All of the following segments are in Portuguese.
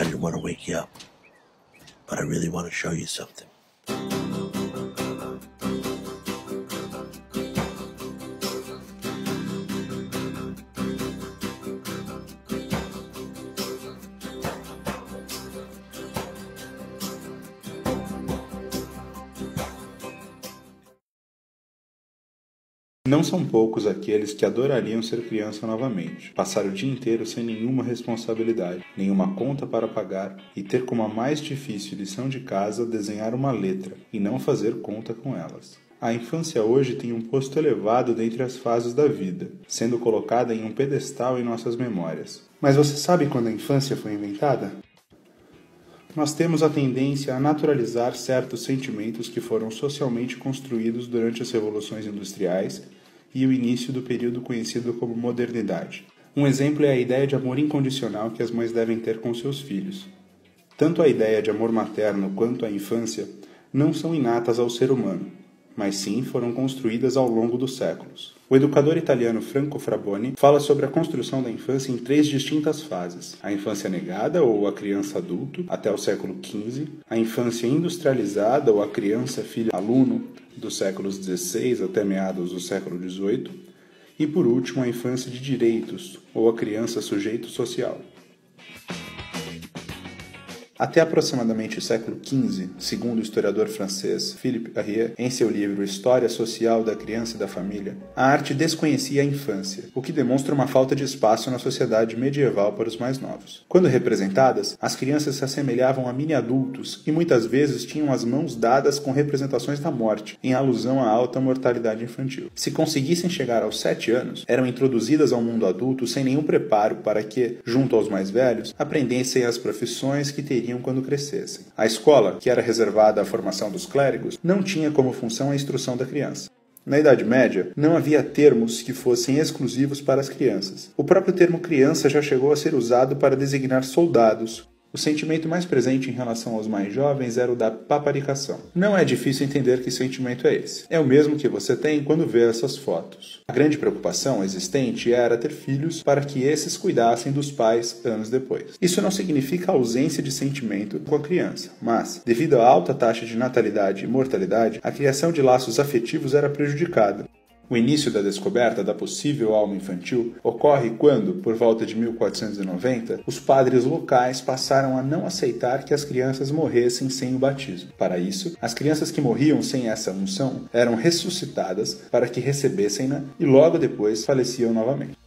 didn't want to wake you up, but I really want to show you something. Não são poucos aqueles que adorariam ser criança novamente, passar o dia inteiro sem nenhuma responsabilidade, nenhuma conta para pagar e ter como a mais difícil lição de casa desenhar uma letra e não fazer conta com elas. A infância hoje tem um posto elevado dentre as fases da vida, sendo colocada em um pedestal em nossas memórias. Mas você sabe quando a infância foi inventada? Nós temos a tendência a naturalizar certos sentimentos que foram socialmente construídos durante as revoluções industriais e o início do período conhecido como modernidade. Um exemplo é a ideia de amor incondicional que as mães devem ter com seus filhos. Tanto a ideia de amor materno quanto a infância não são inatas ao ser humano, mas sim foram construídas ao longo dos séculos. O educador italiano Franco Fraboni fala sobre a construção da infância em 3 distintas fases: a infância negada, ou a criança-adulto, até o século XV, a infância industrializada, ou a criança-filho-aluno, dos séculos XVI até meados do século XVIII, e, por último, a infância de direitos, ou a criança-sujeito social. Até aproximadamente o século XV, segundo o historiador francês Philippe Carrier, em seu livro História Social da Criança e da Família, a arte desconhecia a infância, o que demonstra uma falta de espaço na sociedade medieval para os mais novos. Quando representadas, as crianças se assemelhavam a mini-adultos e muitas vezes tinham as mãos dadas com representações da morte, em alusão à alta mortalidade infantil. Se conseguissem chegar aos 7 anos, eram introduzidas ao mundo adulto sem nenhum preparo para que, junto aos mais velhos, aprendessem as profissões que teriam quando crescessem. A escola, que era reservada à formação dos clérigos, não tinha como função a instrução da criança. Na Idade Média, não havia termos que fossem exclusivos para as crianças. O próprio termo criança já chegou a ser usado para designar soldados. O sentimento mais presente em relação aos mais jovens era o da paparicação. Não é difícil entender que sentimento é esse. É o mesmo que você tem quando vê essas fotos. A grande preocupação existente era ter filhos para que esses cuidassem dos pais anos depois. Isso não significa ausência de sentimento com a criança, mas, devido à alta taxa de natalidade e mortalidade, a criação de laços afetivos era prejudicada. O início da descoberta da possível alma infantil ocorre quando, por volta de 1490, os padres locais passaram a não aceitar que as crianças morressem sem o batismo. Para isso, as crianças que morriam sem essa unção eram ressuscitadas para que recebessem-na e logo depois faleciam novamente.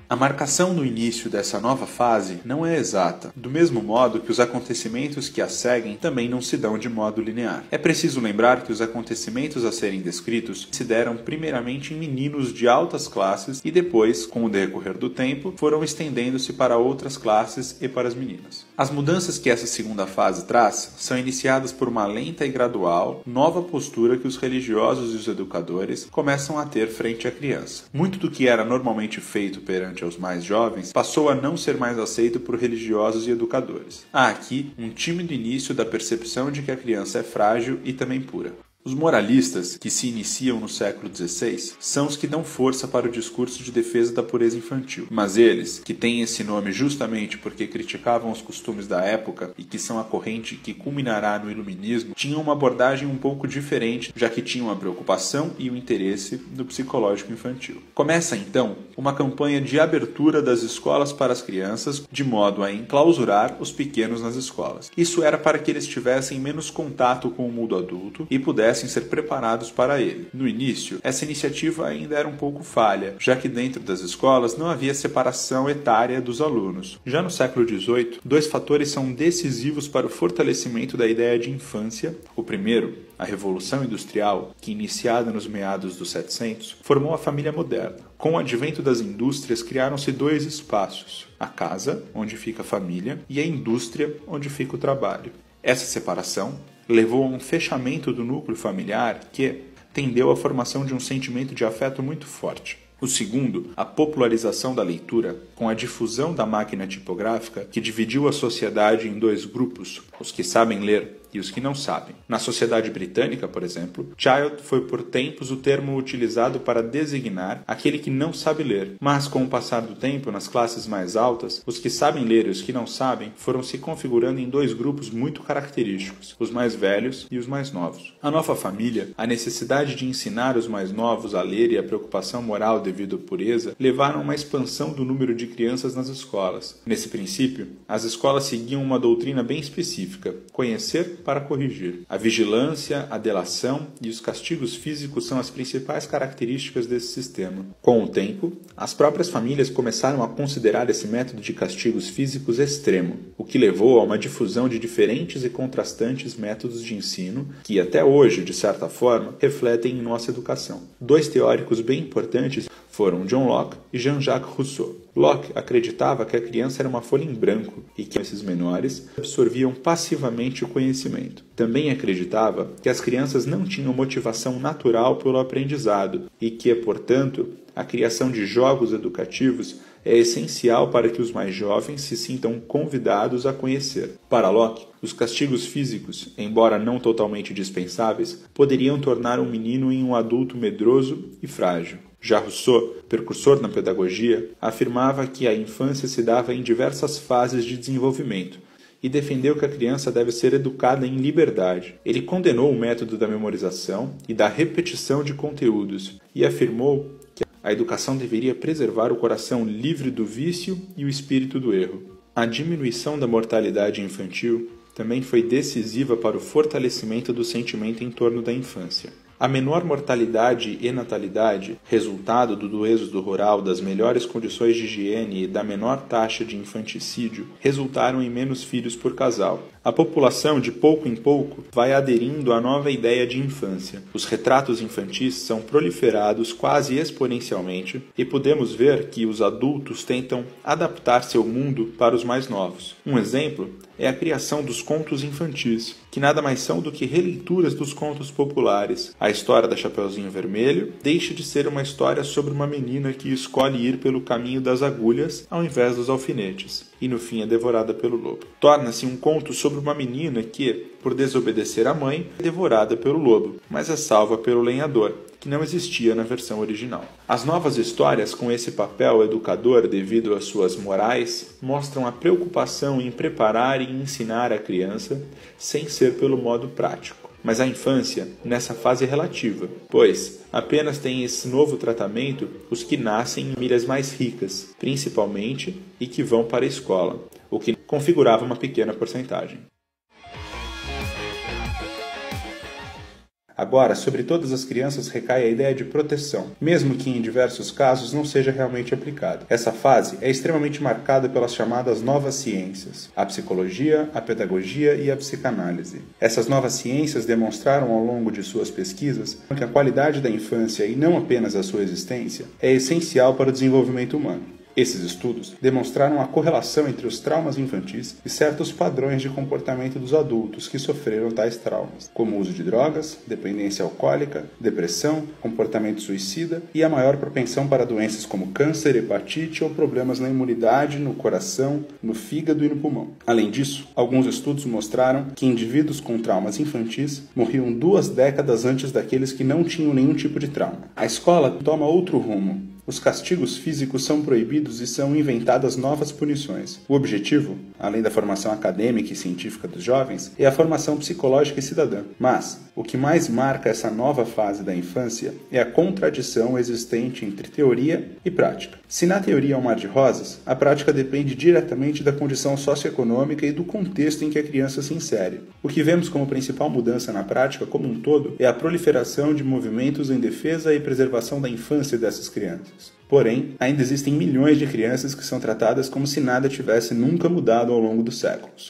A marcação no início dessa nova fase não é exata, do mesmo modo que os acontecimentos que a seguem também não se dão de modo linear. É preciso lembrar que os acontecimentos a serem descritos se deram primeiramente em meninos de altas classes e depois, com o decorrer do tempo, foram estendendo-se para outras classes e para as meninas. As mudanças que essa segunda fase traz são iniciadas por uma lenta e gradual nova postura que os religiosos e os educadores começam a ter frente à criança. Muito do que era normalmente feito perante aos mais jovens, passou a não ser mais aceito por religiosos e educadores. Há aqui um tímido início da percepção de que a criança é frágil e também pura. Os moralistas, que se iniciam no século XVI, são os que dão força para o discurso de defesa da pureza infantil. Mas eles, que têm esse nome justamente porque criticavam os costumes da época e que são a corrente que culminará no iluminismo, tinham uma abordagem um pouco diferente, já que tinham a preocupação e o interesse no psicológico infantil. Começa então uma campanha de abertura das escolas para as crianças, de modo a enclausurar os pequenos nas escolas. Isso era para que eles tivessem menos contato com o mundo adulto e pudessem ser preparados para ele. No início, essa iniciativa ainda era um pouco falha, já que dentro das escolas não havia separação etária dos alunos. Já no século XVIII, 2 fatores são decisivos para o fortalecimento da ideia de infância. O primeiro, a Revolução Industrial, que iniciada nos meados dos 700, formou a família moderna. Com o advento das indústrias, criaram-se 2 espaços: a casa, onde fica a família, e a indústria, onde fica o trabalho. Essa separação levou a um fechamento do núcleo familiar que tendeu à formação de um sentimento de afeto muito forte. O segundo, a popularização da leitura, com a difusão da máquina tipográfica que dividiu a sociedade em 2 grupos, os que sabem ler e os que não sabem. Na sociedade britânica, por exemplo, child foi por tempos o termo utilizado para designar aquele que não sabe ler, mas com o passar do tempo, nas classes mais altas, os que sabem ler e os que não sabem foram se configurando em dois grupos muito característicos, os mais velhos e os mais novos. A nova família, a necessidade de ensinar os mais novos a ler e a preocupação moral devido à pureza levaram a uma expansão do número de crianças nas escolas. Nesse princípio, as escolas seguiam uma doutrina bem específica: conhecer para corrigir. A vigilância, a delação e os castigos físicos são as principais características desse sistema. Com o tempo, as próprias famílias começaram a considerar esse método de castigos físicos extremo, o que levou a uma difusão de diferentes e contrastantes métodos de ensino que, até hoje, de certa forma, refletem em nossa educação. Dois teóricos bem importantes foram John Locke e Jean-Jacques Rousseau. Locke acreditava que a criança era uma folha em branco e que esses menores absorviam passivamente o conhecimento. Também acreditava que as crianças não tinham motivação natural pelo aprendizado e que, portanto, a criação de jogos educativos é essencial para que os mais jovens se sintam convidados a conhecer. Para Locke, os castigos físicos, embora não totalmente dispensáveis, poderiam tornar um menino em um adulto medroso e frágil. Já Rousseau, precursor na pedagogia, afirmava que a infância se dava em diversas fases de desenvolvimento e defendeu que a criança deve ser educada em liberdade. Ele condenou o método da memorização e da repetição de conteúdos e afirmou que a educação deveria preservar o coração livre do vício e o espírito do erro. A diminuição da mortalidade infantil também foi decisiva para o fortalecimento do sentimento em torno da infância. A menor mortalidade e natalidade, resultado do êxodo rural, das melhores condições de higiene e da menor taxa de infanticídio, resultaram em menos filhos por casal. A população, de pouco em pouco, vai aderindo à nova ideia de infância. Os retratos infantis são proliferados quase exponencialmente e podemos ver que os adultos tentam adaptar seu mundo para os mais novos. Um exemplo é a criação dos contos infantis, que nada mais são do que releituras dos contos populares. A história da Chapeuzinho Vermelho deixa de ser uma história sobre uma menina que escolhe ir pelo caminho das agulhas ao invés dos alfinetes, e no fim é devorada pelo lobo. Torna-se um conto sobre uma menina que, por desobedecer à mãe, é devorada pelo lobo, mas é salva pelo lenhador, que não existia na versão original. As novas histórias com esse papel educador devido às suas morais mostram a preocupação em preparar e ensinar a criança sem ser pelo modo prático. Mas a infância, nessa fase é relativa, pois apenas tem esse novo tratamento os que nascem em famílias mais ricas, principalmente, e que vão para a escola, o que configurava uma pequena porcentagem. Agora, sobre todas as crianças recai a ideia de proteção, mesmo que em diversos casos não seja realmente aplicada. Essa fase é extremamente marcada pelas chamadas novas ciências, a psicologia, a pedagogia e a psicanálise. Essas novas ciências demonstraram ao longo de suas pesquisas que a qualidade da infância, e não apenas a sua existência, é essencial para o desenvolvimento humano. Esses estudos demonstraram a correlação entre os traumas infantis e certos padrões de comportamento dos adultos que sofreram tais traumas, como o uso de drogas, dependência alcoólica, depressão, comportamento suicida e a maior propensão para doenças como câncer, hepatite ou problemas na imunidade, no coração, no fígado e no pulmão. Além disso, alguns estudos mostraram que indivíduos com traumas infantis morriam 2 décadas antes daqueles que não tinham nenhum tipo de trauma. A escola toma outro rumo. Os castigos físicos são proibidos e são inventadas novas punições. O objetivo, além da formação acadêmica e científica dos jovens, é a formação psicológica e cidadã. Mas o que mais marca essa nova fase da infância é a contradição existente entre teoria e prática. Se na teoria é um mar de rosas, a prática depende diretamente da condição socioeconômica e do contexto em que a criança se insere. O que vemos como principal mudança na prática como um todo é a proliferação de movimentos em defesa e preservação da infância dessas crianças. Porém, ainda existem milhões de crianças que são tratadas como se nada tivesse nunca mudado ao longo dos séculos.